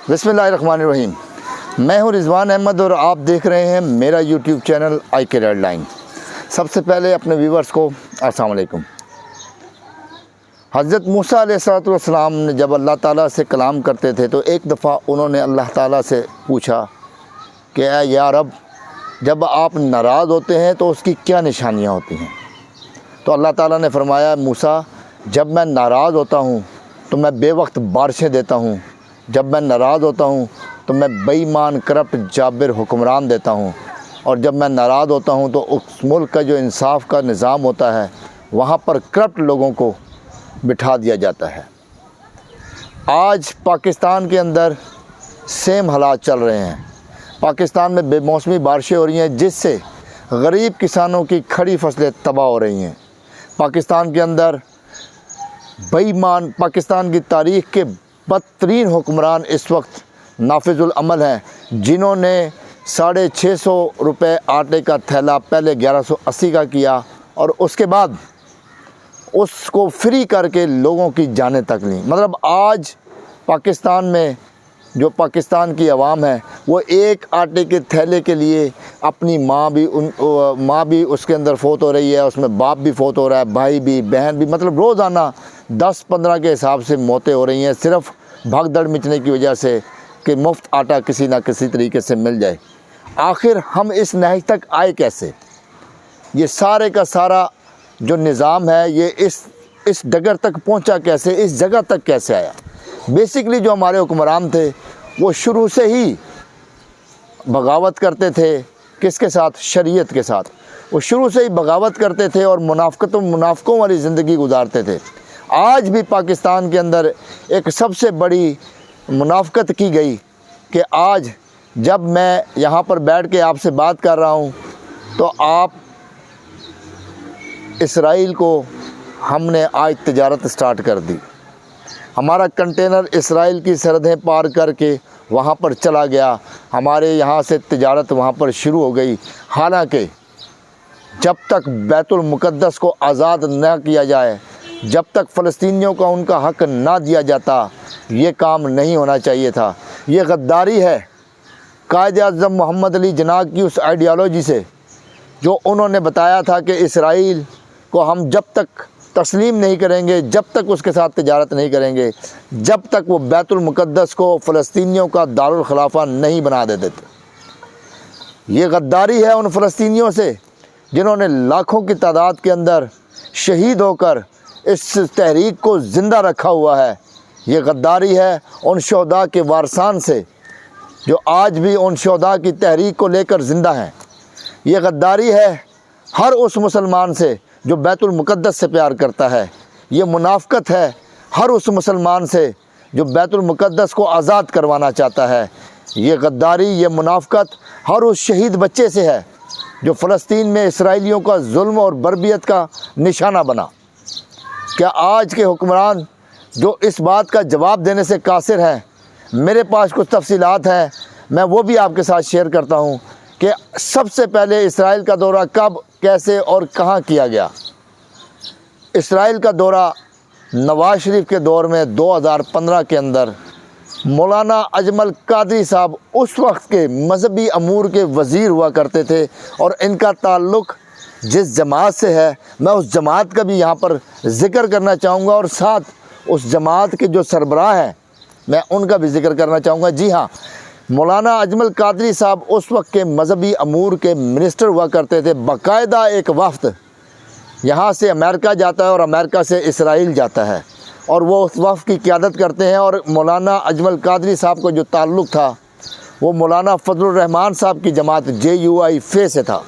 بسم اللہ الرحمن الرحیم۔ میں ہوں رضوان احمد اور آپ دیکھ رہے ہیں میرا یوٹیوب چینل آئی کے ریڈ لائن۔ سب سے پہلے اپنے ویورز کو السلام علیکم۔ حضرت موسیٰ علیہ السلام نے جب اللہ تعالیٰ سے کلام کرتے تھے تو ایک دفعہ انہوں نے اللہ تعالیٰ سے پوچھا کہ اے یا رب، جب آپ ناراض ہوتے ہیں تو اس کی کیا نشانیاں ہوتی ہیں؟ تو اللہ تعالیٰ نے فرمایا موسیٰ، جب میں ناراض ہوتا ہوں تو میں بے وقت بارشیں دیتا ہوں، جب میں ناراض ہوتا ہوں تو میں بے ایمان کرپٹ جابر حکمران دیتا ہوں، اور جب میں ناراض ہوتا ہوں تو اس ملک کا جو انصاف کا نظام ہوتا ہے وہاں پر کرپٹ لوگوں کو بٹھا دیا جاتا ہے۔ آج پاکستان کے اندر سیم حالات چل رہے ہیں۔ پاکستان میں بے موسمی بارشیں ہو رہی ہیں جس سے غریب کسانوں کی کھڑی فصلیں تباہ ہو رہی ہیں۔ پاکستان کے اندر بے ایمان، پاکستان کی تاریخ کے بدترین حکمران اس وقت نافذ العمل ہیں، جنہوں نے 650 روپے آٹے کا تھیلا پہلے 1180 کا کیا اور اس کے بعد اس کو فری کر کے لوگوں کی جانیں تک لیں۔ مطلب آج پاکستان میں جو پاکستان کی عوام ہے وہ ایک آٹے کے تھیلے کے لیے اپنی ماں بھی اس کے اندر فوت ہو رہی ہے، اس میں باپ بھی فوت ہو رہا ہے، بھائی بھی، بہن بھی، مطلب روزانہ 10-15 کے حساب سے موتیں ہو رہی ہیں صرف بھگ دڑ مچنے کی وجہ سے کہ مفت آٹا کسی نہ کسی طریقے سے مل جائے۔ آخر ہم اس نہج تک آئے کیسے؟ یہ سارے کا سارا جو نظام ہے یہ اس ڈگر تک پہنچا کیسے، اس جگہ تک کیسے آیا؟ بیسکلی جو ہمارے حکمران تھے وہ شروع سے ہی بغاوت کرتے تھے، کس کے ساتھ؟ شریعت کے ساتھ۔ وہ شروع سے ہی بغاوت کرتے تھے اور منافقوں والی زندگی گزارتے تھے۔ آج بھی پاکستان کے اندر ایک سب سے بڑی منافقت کی گئی کہ آج جب میں یہاں پر بیٹھ کے آپ سے بات کر رہا ہوں تو آپ اسرائیل کو ہم نے آج تجارت سٹارٹ کر دی، ہمارا کنٹینر اسرائیل کی سرحدیں پار کر کے وہاں پر چلا گیا، ہمارے یہاں سے تجارت وہاں پر شروع ہو گئی، حالانکہ جب تک بیت المقدس کو آزاد نہ کیا جائے، جب تک فلسطینیوں کا ان کا حق نہ دیا جاتا، یہ کام نہیں ہونا چاہیے تھا۔ یہ غداری ہے قائد اعظم محمد علی جناح کی اس آئیڈیالوجی سے جو انہوں نے بتایا تھا کہ اسرائیل کو ہم جب تک تسلیم نہیں کریں گے، جب تک اس کے ساتھ تجارت نہیں کریں گے، جب تک وہ بیت المقدس کو فلسطینیوں کا دارالخلافہ نہیں بنا دیتے تھے۔ یہ غداری ہے ان فلسطینیوں سے جنہوں نے لاکھوں کی تعداد کے اندر شہید ہو کر اس تحریک کو زندہ رکھا ہوا ہے۔ یہ غداری ہے ان شہداء کے وارثان سے جو آج بھی ان شہداء کی تحریک کو لے کر زندہ ہیں۔ یہ غداری ہے ہر اس مسلمان سے جو بیت المقدس سے پیار کرتا ہے۔ یہ منافقت ہے ہر اس مسلمان سے جو بیت المقدس کو آزاد کروانا چاہتا ہے۔ یہ غداری، یہ منافقت ہر اس شہید بچے سے ہے جو فلسطین میں اسرائیلیوں کا ظلم اور بربریت کا نشانہ بنا۔ کیا آج کے حکمران جو اس بات کا جواب دینے سے قاصر ہیں؟ میرے پاس کچھ تفصیلات ہیں، میں وہ بھی آپ کے ساتھ شیئر کرتا ہوں کہ سب سے پہلے اسرائیل کا دورہ کب، کیسے اور کہاں کیا گیا۔ اسرائیل کا دورہ نواز شریف کے دور میں 2015 کے اندر مولانا اجمل قادری صاحب اس وقت کے مذہبی امور کے وزیر ہوا کرتے تھے، اور ان کا تعلق جس جماعت سے ہے میں اس جماعت کا بھی یہاں پر ذکر کرنا چاہوں گا، اور ساتھ اس جماعت کے جو سربراہ ہیں میں ان کا بھی ذکر کرنا چاہوں گا۔ جی ہاں، مولانا اجمل قادری صاحب اس وقت کے مذہبی امور کے منسٹر ہوا کرتے تھے۔ باقاعدہ ایک وفد یہاں سے امریکہ جاتا ہے اور امریکہ سے اسرائیل جاتا ہے، اور وہ اس وفد کی قیادت کرتے ہیں، اور مولانا اجمل قادری صاحب کو جو تعلق تھا وہ مولانا فضل الرحمان صاحب کی جماعت JUI سے تھا۔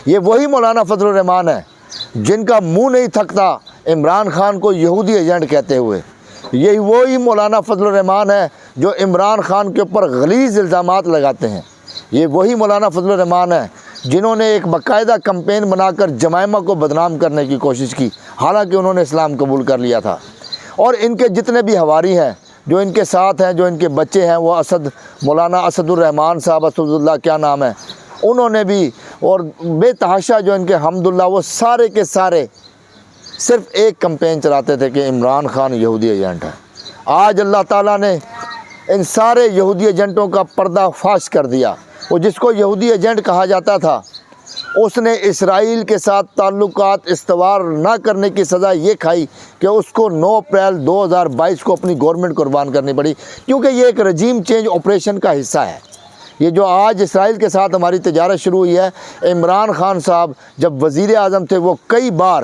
یہ وہی مولانا فضل الرحمان ہے جن کا منہ نہیں تھکتا عمران خان کو یہودی ایجنٹ کہتے ہوئے۔ یہی وہی مولانا فضل الرحمان ہے جو عمران خان کے اوپر غلیظ الزامات لگاتے ہیں۔ یہ وہی مولانا فضل الرحمان ہے جنہوں نے ایک باقاعدہ کمپین بنا کر جمائمہ کو بدنام کرنے کی کوشش کی، حالانکہ انہوں نے اسلام قبول کر لیا تھا۔ اور ان کے جتنے بھی حواری ہیں جو ان کے ساتھ ہیں، جو ان کے بچے ہیں، وہ مولانا اسد الرحمان صاحب، اسد اللہ کیا نام ہے، انہوں نے بھی، اور بے تحاشا جو ان کے حمداللہ، وہ سارے کے سارے صرف ایک کمپین چلاتے تھے کہ عمران خان یہودی ایجنٹ ہے۔ آج اللہ تعالیٰ نے ان سارے یہودی ایجنٹوں کا پردہ فاش کر دیا۔ وہ جس کو یہودی ایجنٹ کہا جاتا تھا، اس نے اسرائیل کے ساتھ تعلقات استوار نہ کرنے کی سزا یہ کھائی کہ اس کو 9 اپریل 2022 کو اپنی گورنمنٹ قربان کرنی پڑی، کیونکہ یہ ایک رجیم چینج آپریشن کا حصہ ہے۔ یہ جو آج اسرائیل کے ساتھ ہماری تجارت شروع ہوئی ہے، عمران خان صاحب جب وزیر اعظم تھے وہ کئی بار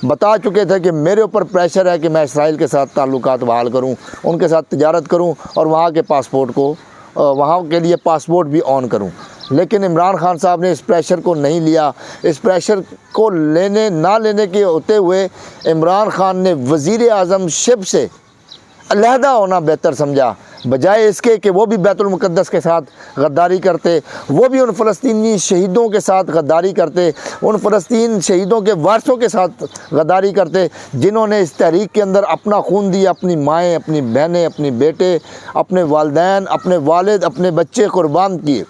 بتا چکے تھے کہ میرے اوپر پریشر ہے کہ میں اسرائیل کے ساتھ تعلقات بحال کروں، ان کے ساتھ تجارت کروں اور وہاں کے پاسپورٹ کو وہاں کے لیے پاسپورٹ بھی آن کروں، لیکن عمران خان صاحب نے اس پریشر کو نہیں لیا۔ اس پریشر کو نہ لینے کے ہوتے ہوئے عمران خان نے وزیر اعظم شپ سے علیحدہ ہونا بہتر سمجھا، بجائے اس کے کہ وہ بھی بیت المقدس کے ساتھ غداری کرتے، وہ بھی ان فلسطینی شہیدوں کے ساتھ غداری کرتے، ان فلسطین شہیدوں کے وارثوں کے ساتھ غداری کرتے جنہوں نے اس تحریک کے اندر اپنا خون دیا، اپنی مائیں، اپنی بہنیں، اپنے بیٹے، اپنے والدین، اپنے والد، اپنے بچے قربان کیے۔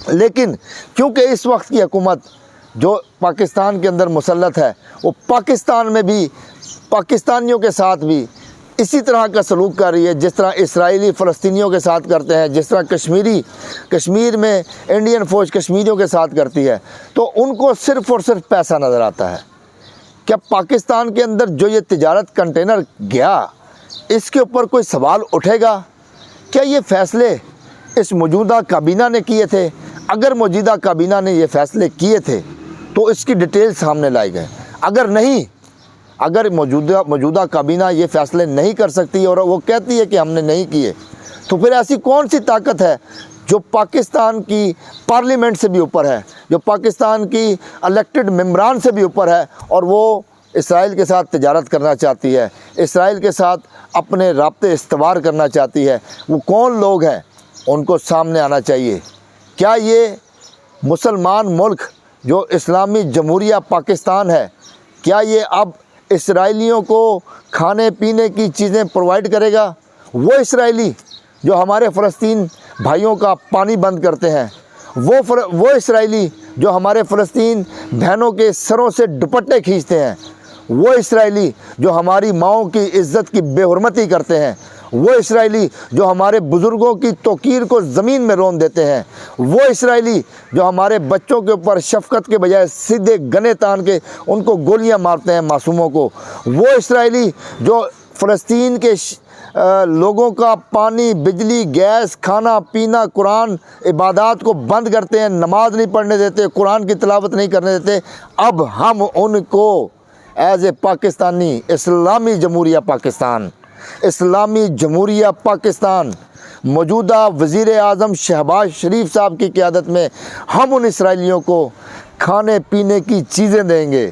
لیکن کیونکہ اس وقت کی حکومت جو پاکستان کے اندر مسلط ہے، وہ پاکستان میں بھی پاکستانیوں کے ساتھ بھی اسی طرح کا سلوک کر رہی ہے جس طرح اسرائیلی فلسطینیوں کے ساتھ کرتے ہیں، جس طرح کشمیر میں انڈین فوج کشمیریوں کے ساتھ کرتی ہے، تو ان کو صرف اور صرف پیسہ نظر آتا ہے۔ کیا پاکستان کے اندر جو یہ تجارت کنٹینر گیا، اس کے اوپر کوئی سوال اٹھے گا؟ کیا یہ فیصلے اس موجودہ کابینہ نے کیے تھے؟ اگر موجودہ کابینہ نے یہ فیصلے کیے تھے تو اس کی ڈیٹیل سامنے لائی گئے۔ اگر موجودہ کابینہ یہ فیصلے نہیں کر سکتی اور وہ کہتی ہے کہ ہم نے نہیں کیے، تو پھر ایسی کون سی طاقت ہے جو پاکستان کی پارلیمنٹ سے بھی اوپر ہے، جو پاکستان کی الیکٹڈ ممبران سے بھی اوپر ہے، اور وہ اسرائیل کے ساتھ تجارت کرنا چاہتی ہے، اسرائیل کے ساتھ اپنے رابطے استوار کرنا چاہتی ہے؟ وہ کون لوگ ہیں؟ ان کو سامنے آنا چاہیے۔ کیا یہ مسلمان ملک جو اسلامی جمہوریہ پاکستان ہے، کیا یہ اب اسرائیلیوں کو کھانے پینے کی چیزیں پرووائڈ کرے گا؟ وہ اسرائیلی جو ہمارے فلسطین بھائیوں کا پانی بند کرتے ہیں، وہ اسرائیلی جو ہمارے فلسطین بہنوں کے سروں سے دوپٹے کھینچتے ہیں، وہ اسرائیلی جو ہماری ماؤں کی عزت کی بے حرمتی کرتے ہیں، وہ اسرائیلی جو ہمارے بزرگوں کی توقیر کو زمین میں رون دیتے ہیں، وہ اسرائیلی جو ہمارے بچوں کے اوپر شفقت کے بجائے سیدھے گنے تان کے ان کو گولیاں مارتے ہیں، معصوموں کو، وہ اسرائیلی جو فلسطین کے لوگوں کا پانی، بجلی، گیس، کھانا پینا، قرآن عبادات کو بند کرتے ہیں، نماز نہیں پڑھنے دیتے، قرآن کی تلاوت نہیں کرنے دیتے، اب ہم ان کو ایز اے پاکستانی اسلامی جمہوریہ پاکستان موجودہ وزیر اعظم شہباز شریف صاحب کی قیادت میں ہم ان اسرائیلیوں کو کھانے پینے کی چیزیں دیں گے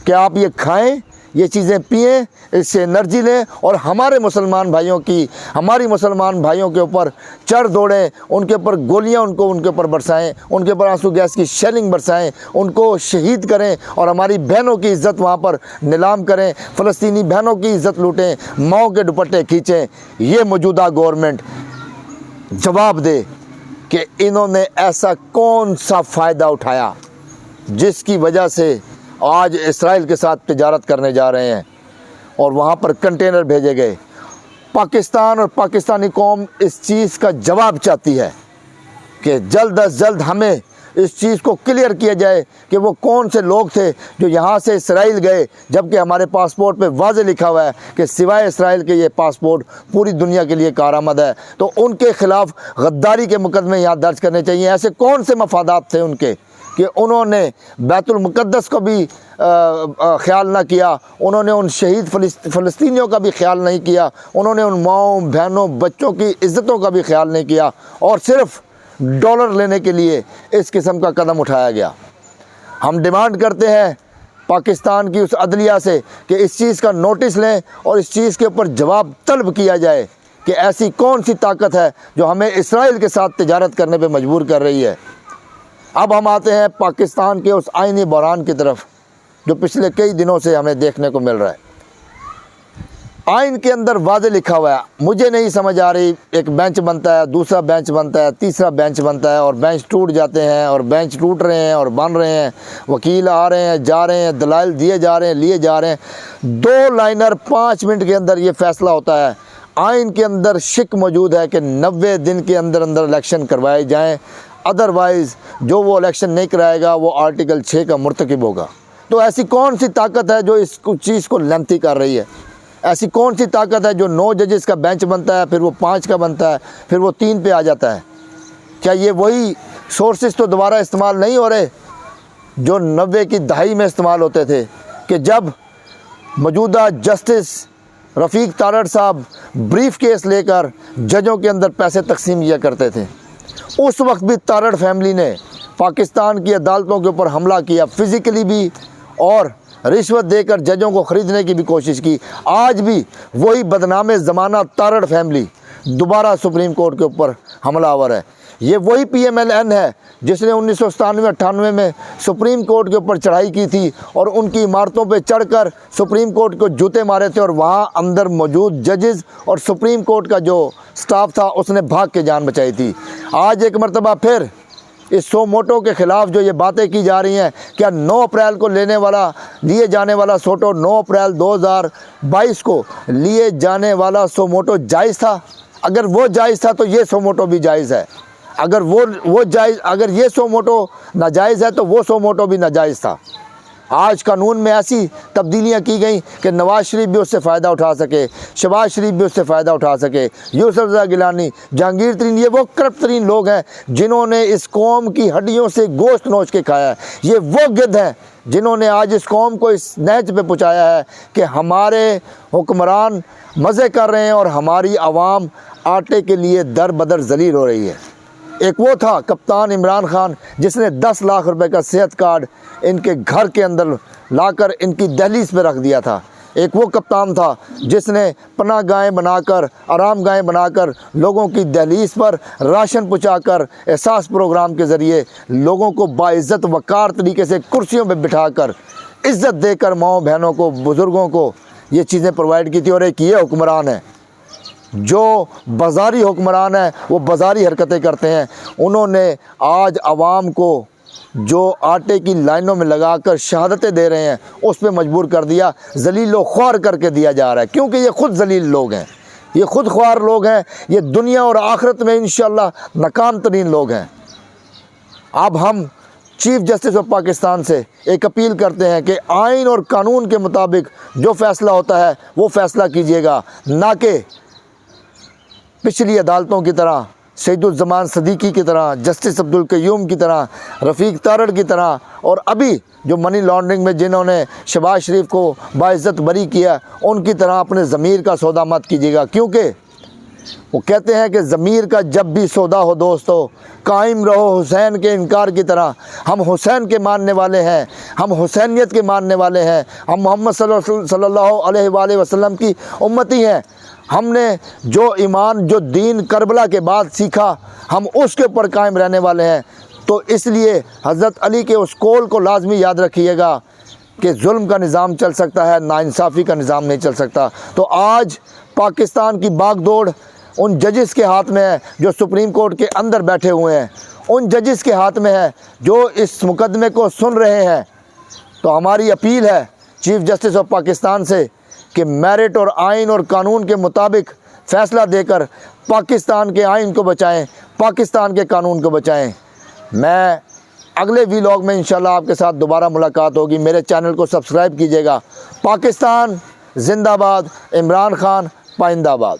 کہ آپ یہ کھائیں، یہ چیزیں پئیں، اس سے انرجی لیں، اور ہمارے مسلمان بھائیوں کے اوپر چڑھ دوڑیں، ان کے اوپر گولیاں ان کے اوپر برسائیں، ان کے اوپر آنسو گیس کی شیلنگ برسائیں، ان کو شہید کریں اور ہماری بہنوں کی عزت وہاں پر نیلام کریں، فلسطینی بہنوں کی عزت لوٹیں، ماؤں کے دوپٹے کھینچیں۔ یہ موجودہ گورنمنٹ جواب دے کہ انہوں نے ایسا کون سا فائدہ اٹھایا جس کی وجہ سے آج اسرائیل کے ساتھ تجارت کرنے جا رہے ہیں اور وہاں پر کنٹینر بھیجے گئے۔ پاکستان اور پاکستانی قوم اس چیز کا جواب چاہتی ہے کہ جلد از جلد ہمیں اس چیز کو کلیئر کیا جائے کہ وہ کون سے لوگ تھے جو یہاں سے اسرائیل گئے، جبکہ ہمارے پاسپورٹ پہ واضح لکھا ہوا ہے کہ سوائے اسرائیل کے یہ پاسپورٹ پوری دنیا کے لیے کارآمد ہے۔ تو ان کے خلاف غداری کے مقدمے یہاں درج کرنے چاہیے۔ ایسے کون سے مفادات تھے ان کے کہ انہوں نے بیت المقدس کو بھی خیال نہ کیا، انہوں نے ان شہید فلسطینیوں کا بھی خیال نہیں کیا، انہوں نے ان ماؤں بہنوں بچوں کی عزتوں کا بھی خیال نہیں کیا، اور صرف ڈالر لینے کے لیے اس قسم کا قدم اٹھایا گیا۔ ہم ڈیمانڈ کرتے ہیں پاکستان کی اس عدلیہ سے کہ اس چیز کا نوٹس لیں اور اس چیز کے اوپر جواب طلب کیا جائے کہ ایسی کون سی طاقت ہے جو ہمیں اسرائیل کے ساتھ تجارت کرنے پہ مجبور کر رہی ہے۔ اب ہم آتے ہیں پاکستان کے اس آئینی بحران کی طرف جو پچھلے کئی دنوں سے ہمیں دیکھنے کو مل رہا ہے۔ آئین کے اندر واضح لکھا ہوا ہے، مجھے نہیں سمجھ آ رہی، ایک بینچ بنتا ہے، دوسرا بینچ بنتا ہے، تیسرا بینچ بنتا ہے، اور بینچ ٹوٹ جاتے ہیں اور بینچ ٹوٹ رہے ہیں اور بن رہے ہیں، وکیل آ رہے ہیں، جا رہے ہیں، دلائل دیے جا رہے ہیں، لیے جا رہے ہیں، 2 لائنر 5 منٹ کے اندر یہ فیصلہ ہوتا ہے۔ آئین کے اندر شک موجود ہے کہ 90 دن کے اندر اندر الیکشن کروائے جائیں، ادروائز جو وہ الیکشن نہیں کرائے گا وہ آرٹیکل 6 کا مرتکب ہوگا۔ تو ایسی کون سی طاقت ہے جو اس چیز کو لینتھی کر رہی ہے؟ ایسی کون سی طاقت ہے جو 9 ججز کا بینچ بنتا ہے، پھر وہ 5 کا بنتا ہے، پھر وہ 3 پہ آ جاتا ہے؟ کیا یہ وہی سورسز تو دوبارہ استعمال نہیں ہو رہے جو 90 کی دہائی میں استعمال ہوتے تھے، کہ جب موجودہ جسٹس رفیق تارڑ صاحب بریف کیس لے کر ججوں کے اندر پیسے تقسیم کیا کرتے تھے؟ اس وقت بھی تارڑ فیملی نے پاکستان کی عدالتوں کے اوپر حملہ کیا، فزیکلی بھی، اور رشوت دے کر ججوں کو خریدنے کی بھی کوشش کی۔ آج بھی وہی بدنام زمانہ تارڑ فیملی دوبارہ سپریم کورٹ کے اوپر حملہ آور ہے۔ یہ وہی پی ایم ایل این ہے جس نے 1997-98 میں سپریم کورٹ کے اوپر چڑھائی کی تھی اور ان کی عمارتوں پہ چڑھ کر سپریم کورٹ کو جوتے مارے تھے، اور وہاں اندر موجود ججز اور سپریم کورٹ کا جو سٹاف تھا اس نے بھاگ کے جان بچائی تھی۔ آج ایک مرتبہ پھر اس سو موٹو کے خلاف جو یہ باتیں کی جا رہی ہیں، کیا 9 اپریل کو لیے جانے والا سوٹو 9 اپریل 2022 کو لیے جانے والا سو موٹو جائز تھا؟ اگر وہ جائز تھا تو یہ سو موٹو بھی جائز ہے۔ اگر یہ سو موٹو ناجائز ہے تو وہ سو موٹو بھی ناجائز تھا۔ آج قانون میں ایسی تبدیلیاں کی گئیں کہ نواز شریف بھی اس سے فائدہ اٹھا سکے، شہباز شریف بھی اس سے فائدہ اٹھا سکے، یوسف رضا گیلانی، جہانگیر ترین، یہ وہ کرپٹ ترین لوگ ہیں جنہوں نے اس قوم کی ہڈیوں سے گوشت نوچ کے کھایا ہے۔ یہ وہ گدھ ہیں جنہوں نے آج اس قوم کو اس نہج پہ پہنچایا ہے کہ ہمارے حکمران مزے کر رہے ہیں اور ہماری عوام آٹے کے لیے در بدر ذلیل ہو رہی ہے۔ ایک وہ تھا کپتان عمران خان جس نے 10 لاکھ روپے کا صحت کارڈ ان کے گھر کے اندر لا کر ان کی دہلیز پہ رکھ دیا تھا۔ ایک وہ کپتان تھا جس نے پناہ گاہیں بنا کر، آرام گاہیں بنا کر لوگوں کی دہلیز پر راشن پہنچا کر احساس پروگرام کے ذریعے لوگوں کو باعزت وقار طریقے سے کرسیوں پہ بٹھا کر عزت دے کر ماؤں بہنوں کو، بزرگوں کو یہ چیزیں پرووائڈ کی تھی۔ اور ایک یہ حکمران ہے جو بازاری حکمران ہے، وہ بازاری حرکتیں کرتے ہیں۔ انہوں نے آج عوام کو جو آٹے کی لائنوں میں لگا کر شہادتیں دے رہے ہیں اس پہ مجبور کر دیا، ذلیل و خوار کر کے دیا جا رہا ہے، کیونکہ یہ خود ذلیل لوگ ہیں، یہ خود خوار لوگ ہیں، یہ دنیا اور آخرت میں انشاءاللہ ناکام ترین لوگ ہیں۔ اب ہم چیف جسٹس آف پاکستان سے ایک اپیل کرتے ہیں کہ آئین اور قانون کے مطابق جو فیصلہ ہوتا ہے وہ فیصلہ کیجیے گا، نہ کہ پچھلی عدالتوں کی طرح، سعید الزمان صدیقی کی طرح، جسٹس عبدالقیوم کی طرح، رفیق تارڑ کی طرح، اور ابھی جو منی لانڈرنگ میں جنہوں نے شہباز شریف کو باعزت بری کیا ان کی طرح اپنے ضمیر کا سودا مت کیجیے گا، کیونکہ وہ کہتے ہیں کہ ضمیر کا جب بھی سودا ہو دوستو، قائم رہو حسین کے انکار کی طرح۔ ہم حسین کے ماننے والے ہیں، ہم حسینیت کے ماننے والے ہیں، ہم محمد صلی اللہ علیہ وآلہ وسلم کی امتی ہیں۔ ہم نے جو ایمان، جو دین کربلا کے بعد سیکھا، ہم اس کے اوپر قائم رہنے والے ہیں۔ تو اس لیے حضرت علی کے اس قول کو لازمی یاد رکھیے گا کہ ظلم کا نظام چل سکتا ہے، ناانصافی کا نظام نہیں چل سکتا۔ تو آج پاکستان کی باغ دوڑ ان ججز کے ہاتھ میں ہے جو سپریم کورٹ کے اندر بیٹھے ہوئے ہیں، ان ججز کے ہاتھ میں ہے جو اس مقدمے کو سن رہے ہیں۔ تو ہماری اپیل ہے چیف جسٹس آف پاکستان سے کہ میرٹ اور آئین اور قانون کے مطابق فیصلہ دے کر پاکستان کے آئین کو بچائیں، پاکستان کے قانون کو بچائیں۔ میں اگلے ویلاگ میں انشاءاللہ آپ کے ساتھ دوبارہ ملاقات ہوگی۔ میرے چینل کو سبسکرائب کیجیے گا۔ پاکستان زندہ باد، عمران خان پائندہ باد۔